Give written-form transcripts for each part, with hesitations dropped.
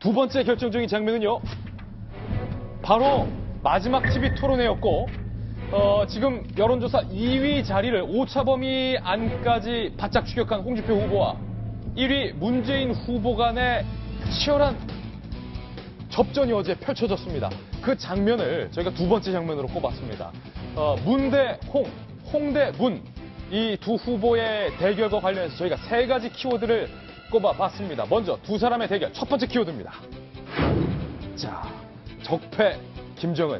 두 번째 결정적인 장면은요. 바로 마지막 TV 토론회였고 지금 여론조사 2위 자리를 오차범위 안까지 바짝 추격한 홍준표 후보와 1위 문재인 후보 간의 치열한 접전이 어제 펼쳐졌습니다. 그 장면을 저희가 두 번째 장면으로 꼽았습니다. 문 대 홍, 홍 대 문. 이 두 후보의 대결과 관련해서 저희가 세 가지 키워드를 꼽아봤습니다. 먼저 두 사람의 대결 첫 번째 키워드입니다. 자, 적폐 김정은.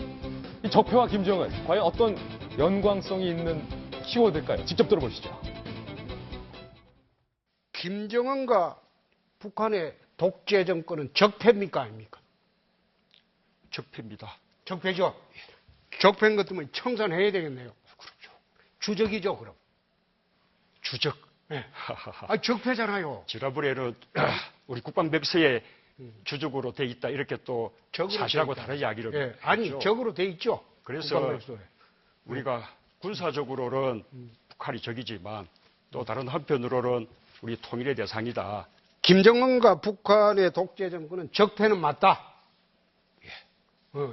이 적폐와 김정은 과연 어떤 연관성이 있는 키워드일까요? 직접 들어보시죠. 김정은과 북한의 독재 정권은 적폐입니까 아닙니까? 적폐입니다. 적폐죠. 적폐인 것 때문에 청산해야 되겠네요. 그렇죠. 주적이죠, 그럼. 주적. 네. 아, 적폐잖아요. 지라불에는 우리 국방백서에 주적으로 돼 있다 이렇게 또 사실하고 다른 이야기를 네. 아니, 했죠. 적으로 돼 있죠. 그래서 국방백서에. 우리가 군사적으로는 북한이 적이지만 또 다른 한편으로는 우리 통일의 대상이다. 김정은과 북한의 독재 정권은 적폐는 맞다.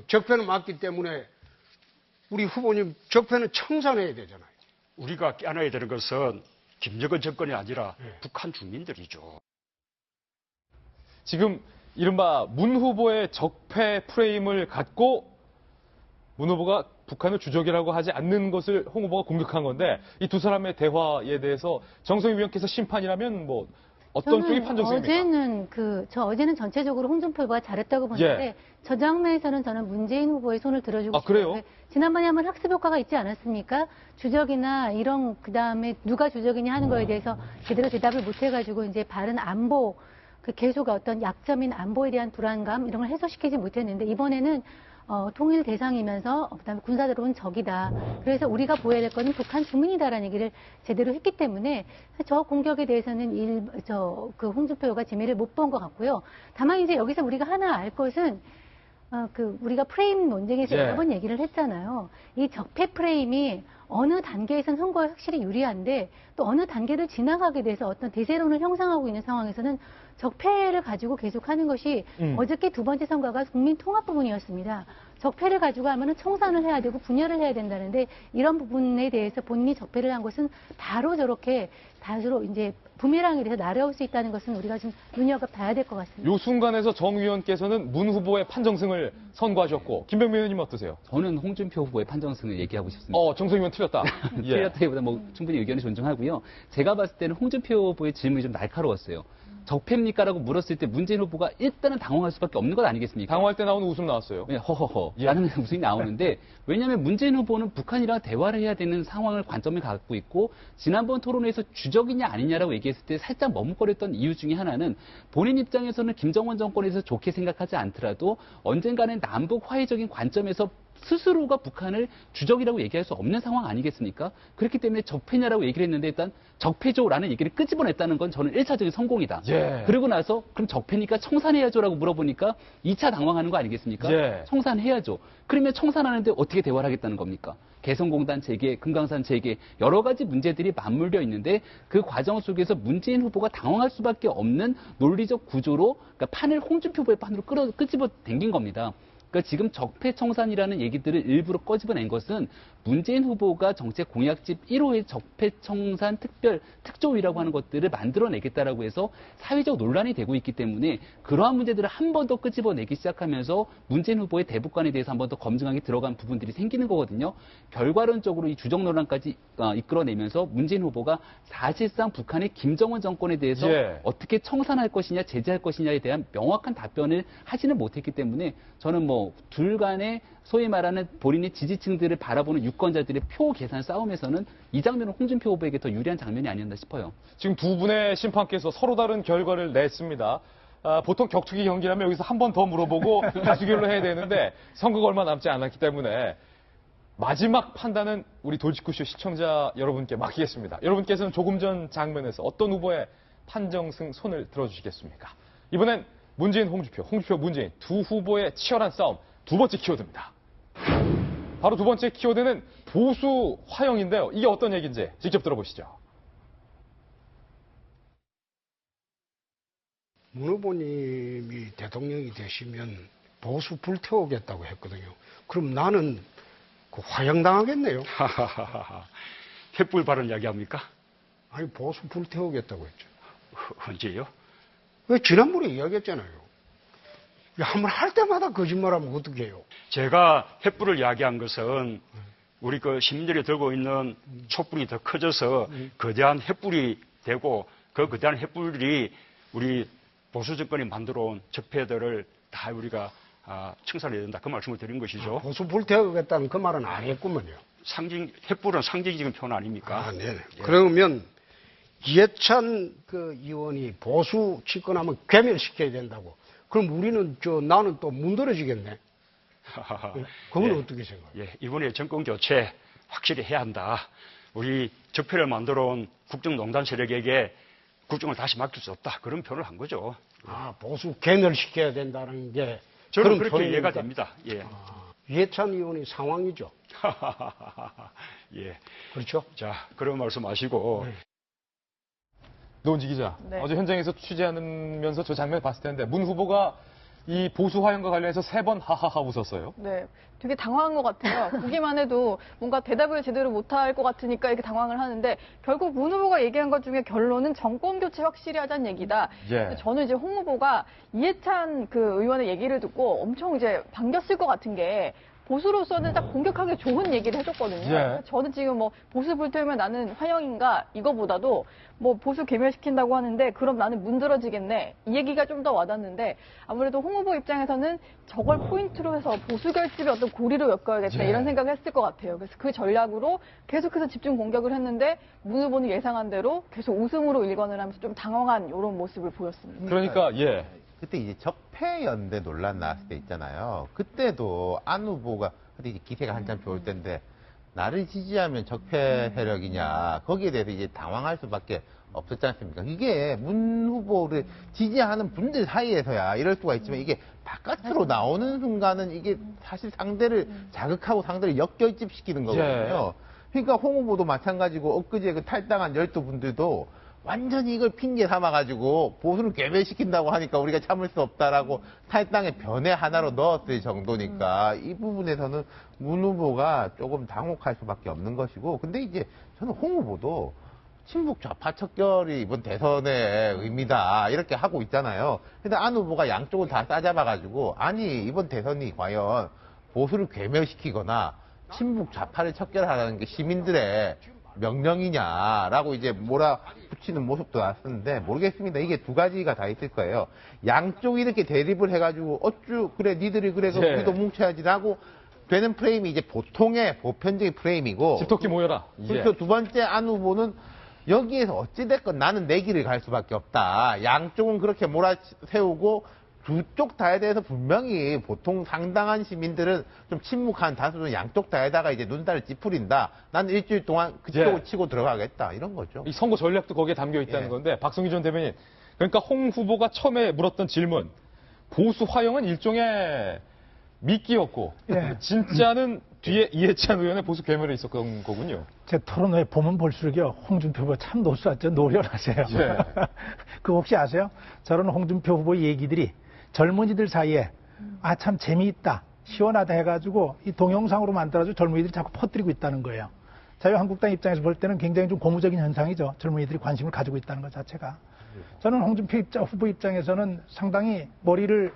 적폐는 맞기 때문에 우리 후보님 적폐는 청산해야 되잖아요. 우리가 깨어나야 되는 것은 김정은 정권이 아니라 북한 주민들이죠. 지금 이른바 문 후보의 적폐 프레임을 갖고 문 후보가 북한을 주적이라고 하지 않는 것을 홍 후보가 공격한 건데 이 두 사람의 대화에 대해서 정성희 위원께서 심판이라면 뭐 어떤 쪽이 판정성입니까? 어제는 전체적으로 홍준표 후보가 잘했다고 보는데 예. 저 장면에서는 저는 문재인 후보의 손을 들어주고 아, 그래요? 싶은데 지난번에 한번 학습 효과가 있지 않았습니까? 주적이나 이런 그다음에 누가 주적이냐 하는 거에 대해서 제대로 대답을 못 해가지고 이제 바른 안보 그 계속 어떤 약점인 안보에 대한 불안감 이런 걸 해소시키지 못했는데 이번에는 통일 대상이면서 그다음에 군사적으로는 적이다. 그래서 우리가 보여야 될 것은 북한 주민이다라는 얘기를 제대로 했기 때문에 저 공격에 대해서는 홍준표가 재미를 못 본 것 같고요. 다만 이제 여기서 우리가 하나 알 것은 우리가 프레임 논쟁에서 예. 여러 번 얘기를 했잖아요. 이 적폐 프레임이 어느 단계에선 선거에 확실히 유리한데 또 어느 단계를 지나가게 돼서 어떤 대세론을 형성하고 있는 상황에서는 적폐를 가지고 계속하는 것이 어저께 두 번째 선거가 국민 통합 부분이었습니다. 적폐를 가지고 하면은 청산을 해야 되고 분열을 해야 된다는데 이런 부분에 대해서 본인이 적폐를 한 것은 바로 저렇게 다수로 이제 부메랑이 돼서 날아올 수 있다는 것은 우리가 좀 눈여겨봐야 될 것 같습니다. 요 순간에서 정 위원께서는 문 후보의 판정승을 선고하셨고 김병민 의원님 어떠세요? 저는 홍준표 후보의 판정승을 얘기하고 싶습니다. 정성희 의원 틀렸다. 예. 틀렸다기보다 뭐 충분히 의견을 존중하고요. 제가 봤을 때는 홍준표 후보의 질문이 좀 날카로웠어요. 적폐입니까? 라고 물었을 때 문재인 후보가 일단은 당황할 수밖에 없는 것 아니겠습니까? 당황할 때 나오는 웃음 나왔어요. 네, 허허허. 예. 라는 웃음이 나오는데, 왜냐하면 문재인 후보는 북한이랑 대화를 해야 되는 상황을 관점을 갖고 있고, 지난번 토론회에서 주적이냐 아니냐라고 얘기했을 때 살짝 머뭇거렸던 이유 중에 하나는 본인 입장에서는 김정은 정권에서 좋게 생각하지 않더라도 언젠가는 남북 화해적인 관점에서 스스로가 북한을 주적이라고 얘기할 수 없는 상황 아니겠습니까? 그렇기 때문에 적폐냐라고 얘기를 했는데 일단 적폐죠라는 얘기를 끄집어냈다는 건 저는 1차적인 성공이다. 예. 그러고 나서 그럼 적폐니까 청산해야죠라고 물어보니까 2차 당황하는 거 아니겠습니까? 예. 청산해야죠. 그러면 청산하는데 어떻게 대화를 하겠다는 겁니까? 개성공단 재개, 금강산 재개 여러 가지 문제들이 맞물려 있는데 그 과정 속에서 문재인 후보가 당황할 수밖에 없는 논리적 구조로 그러니까 판을 홍준표 후보의 판으로 끄집어 당긴 겁니다. 그러니까 지금 적폐청산이라는 얘기들을 일부러 꺼집어낸 것은 문재인 후보가 정책 공약집 1호의 적폐청산 특조위라고 하는 것들을 만들어내겠다라고 해서 사회적 논란이 되고 있기 때문에 그러한 문제들을 한 번 더 끄집어내기 시작하면서 문재인 후보의 대북관에 대해서 한 번 더 검증하게 들어간 부분들이 생기는 거거든요. 결과론적으로 이 주적 논란까지 이끌어내면서 문재인 후보가 사실상 북한의 김정은 정권에 대해서 예. 어떻게 청산할 것이냐 제재할 것이냐에 대한 명확한 답변을 하지는 못했기 때문에 저는 둘 간의 소위 말하는 본인의 지지층들을 바라보는 유권자들의 표 계산 싸움에서는 이 장면은 홍준표 후보에게 더 유리한 장면이 아니었나 싶어요. 지금 두 분의 심판께서 서로 다른 결과를 냈습니다. 보통 격투기 경기라면 여기서 한 번 더 물어보고 다수결로 해야 되는데 선거가 얼마 남지 않았기 때문에 마지막 판단은 우리 돌직구쇼 시청자 여러분께 맡기겠습니다. 여러분께서는 조금 전 장면에서 어떤 후보의 판정승 손을 들어주시겠습니까? 이번엔 문재인, 홍준표, 문재인 두 후보의 치열한 싸움 두 번째 키워드입니다. 바로 두 번째 키워드는 보수 화형인데요. 이게 어떤 얘기인지 직접 들어보시죠. 문 후보님이 대통령이 되시면 보수 불태우겠다고 했거든요. 그럼 나는 그 화형당하겠네요. 하하하하. 횃불 발언 이야기합니까? 아니 보수 불태우겠다고 했죠. 언제요? 왜 지난번에 이야기했잖아요. 한번 할 때마다 거짓말하면 어떻게 해요? 제가 횃불을 이야기한 것은 우리 그 시민들이 들고 있는 촛불이 더 커져서 거대한 횃불이 되고 그 거대한 횃불이 우리 보수 정권이 만들어 온 적폐들을 다 우리가 청산해야 된다. 그 말씀을 드린 것이죠. 보수 불태우겠다는 그 말은 안 했구먼요. 횃불은 상징적인 표현 아닙니까? 아, 네. 그러면 이해찬 그 의원이 보수 집권하면 괴멸시켜야 된다고. 그럼 우리는 나는 또 문드러지겠네. 그건 예, 어떻게 생각해요? 예, 이번에 정권 교체 확실히 해야 한다. 우리 적폐를 만들어 온 국정농단 세력에게 국정을 다시 맡길 수 없다. 그런 표현을 한 거죠. 아, 보수 괴멸시켜야 된다는 게 저는 그런 그렇게 표현이니까. 이해가 됩니다. 예. 이해찬 의원이 상황이죠. 예. 그렇죠? 자, 그런 말씀 하시고. 노은지 기자, 네. 어제 현장에서 취재하면서 저 장면 봤을 텐데 문 후보가 이 보수 화형과 관련해서 3번 하하하 웃었어요. 네, 되게 당황한 것 같아요. 보기만 해도 뭔가 대답을 제대로 못할 것 같으니까 이렇게 당황을 하는데 결국 문 후보가 얘기한 것 중에 결론은 정권 교체 확실히 하자는 얘기다. 예. 저는 이제 홍 후보가 이해찬 그 의원의 얘기를 듣고 엄청 이제 반겼을 것 같은 게 보수로서는 딱 공격하기 좋은 얘기를 해줬거든요. 예. 저는 지금 뭐 보수 불태우면 나는 화형인가 이거보다도 뭐 보수 괴멸시킨다고 하는데 그럼 나는 문드러지겠네 이 얘기가 좀 더 와닿는데 아무래도 홍 후보 입장에서는 저걸 포인트로 해서 보수 결집의 어떤 고리로 엮어야겠다 예. 이런 생각을 했을 것 같아요. 그래서 그 전략으로 계속해서 집중 공격을 했는데 문 후보는 예상한 대로 계속 웃음으로 일관을 하면서 좀 당황한 이런 모습을 보였습니다. 그러니까 예. 그때 이제 적폐연대 논란 나왔을 때 있잖아요. 그때도 안 후보가 그때 이제 기세가 한참 좋을 때인데 나를 지지하면 적폐 세력이냐 거기에 대해서 이제 당황할 수밖에 없었지 않습니까? 이게 문 후보를 지지하는 분들 사이에서야 이럴 수가 있지만 이게 바깥으로 나오는 순간은 이게 사실 상대를 자극하고 상대를 역결집시키는 거거든요. 그러니까 홍 후보도 마찬가지고 엊그제 그 탈당한 12분들도 완전히 이걸 핑계 삼아가지고 보수를 괴멸시킨다고 하니까 우리가 참을 수 없다라고 탈당의 변의 하나로 넣었을 정도니까 이 부분에서는 문 후보가 조금 당혹할 수밖에 없는 것이고 근데 이제 저는 홍 후보도 친북 좌파 척결이 이번 대선의 의미다 이렇게 하고 있잖아요. 근데 안 후보가 양쪽을 다 싸잡아가지고 아니 이번 대선이 과연 보수를 괴멸시키거나 친북 좌파를 척결하라는 게 시민들의 명령이냐라고 이제 몰아붙이는 모습도 나왔었는데 모르겠습니다. 이게 두 가지가 다 있을 거예요. 양쪽이 이렇게 대립을 해가지고 어쭈 그래 니들이 그래 그럼 예. 우리도 뭉쳐야지라고 되는 프레임이 이제 보통의 보편적인 프레임이고 집토끼 모여라. 그렇죠. 두 번째 안 후보는 여기에서 어찌됐건 나는 내 길을 갈 수밖에 없다. 양쪽은 그렇게 몰아세우고 두 쪽 다에 대해서 분명히 보통 상당한 시민들은 좀 침묵한 다수는 양쪽 다에다가 이제 눈살을 찌푸린다. 나는 일주일 동안 그쪽을 예. 치고 들어가겠다. 이런 거죠. 이 선거 전략도 거기에 담겨 있다는 예. 건데 박성희 전 대변인 그러니까 홍 후보가 처음에 물었던 질문 보수 화형은 일종의 미끼였고 예. 진짜는 뒤에 이해찬 의원의 보수 괴멸에 있었던 거군요. 제 토론회 보면 볼수록요, 홍준표 후보 참 노련하세요. 예. 그거 혹시 아세요? 저런 홍준표 후보 얘기들이 젊은이들 사이에 아, 참 재미있다, 시원하다 해가지고 이 동영상으로 만들어가지고 젊은이들이 자꾸 퍼뜨리고 있다는 거예요. 자유한국당 입장에서 볼 때는 굉장히 좀 고무적인 현상이죠. 젊은이들이 관심을 가지고 있다는 것 자체가. 저는 홍준표 후보 입장에서는 상당히 머리를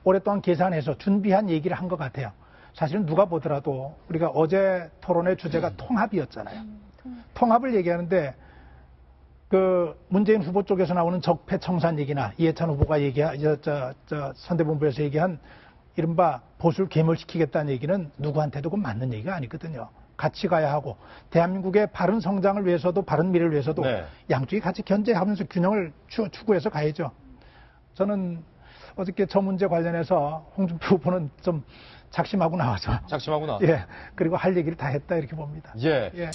오랫동안 계산해서 준비한 얘기를 한 것 같아요. 사실은 누가 보더라도 우리가 어제 토론의 주제가 통합이었잖아요. 통합을 얘기하는데 그 문재인 후보 쪽에서 나오는 적폐 청산 얘기나 이해찬 후보가 선대본부에서 얘기한 이른바 보수를 괴멸시키겠다는 얘기는 누구한테도 그 맞는 얘기가 아니거든요. 같이 가야 하고 대한민국의 바른 성장을 위해서도 바른 미래를 위해서도 네. 양쪽이 같이 견제하면서 균형을 추구해서 가야죠. 저는 어저께 저 문제 관련해서 홍준표 후보는 좀 작심하고 나와서 작심하구나. 예, 그리고 할 얘기를 다 했다 이렇게 봅니다. 예. 예.